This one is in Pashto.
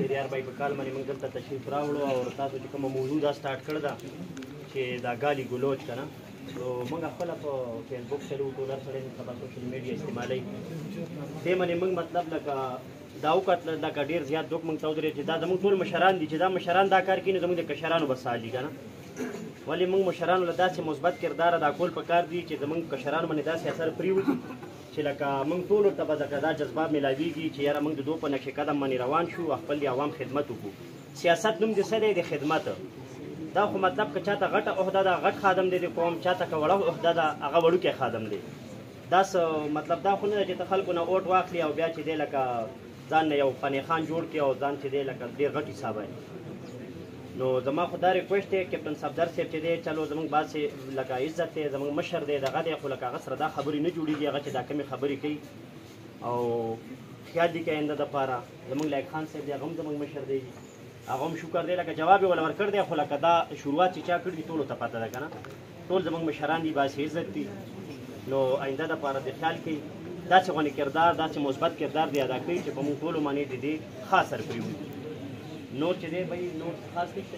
د 2022 په کال باندې موږ دلته تشریف راوړو او تاسو چې کومه موضوع دا سټارټ کړې ده چې دا ګالي ګلوچ که نه نو موږ خپله په فیسبوک چلو ټول هر سړی سبا سوشل میډیا استعمالوي دې باندې موږ مطلب لکه دا وکتل لکه ډېر زیات دوک موږ ته ودرېد چې دا زموږ ټول مشران دي چې دا مشران دا کار کوي نو زموږ د کشرانو به سال دي که نه ولې موږ مشرانو له داسې مثبت کردار ادا کول پکار دي چې زموږ کشرانو باندې داسې اثر پرېوځي چې لکه موږ ټولو ته به دا جذبه میلاویږي چې یاره موږ د دو په نقش قدم باندې روان شو خپل د عوام خدمت وکړو سیاست نوم د څه دی د خدمت دا خو مطلب که چاته غټه عهده ده غټ خادم دی د قوم چاته که وړه عهده ده هغه وړوکی خادم دی دا مطلب دا خو نه ده چې ته خلکو نه اوټ واخلي او بیا چې دی لکه ځان نه یو فني خان جوړ کړي او ځان چې دی لکه ډېر غټ حساب نو زما خو دا ریکویسټ دی کپټن صفدر صاحب چې دی چلو زموږ باسې لکه عزت دی زموږ مشر دی دغه دی خو لکه هغه سره دا خبرې نه جوړېږي هغه چې دا کمې خبرې کوي او خیال دی که آینده دپاره زموږ لایق خان صاحب دی هغه هم زموږ مشر دی هغه هم شکر دی لکه جواب یې وله ورکړ دی خو لکه دا شروعات چې چا کړي دي ټولو ته پته ده که نه ټول زموږ مشران دي باسې عزت دي نو آینده دپاره د خیال کوي داسې غونې کردار داسې مثبت کردار دی ادا کوي چې په موږ ټولو باندې د دې ښه اثر پرېوځي نور چې دی بھائی نور خاص نشته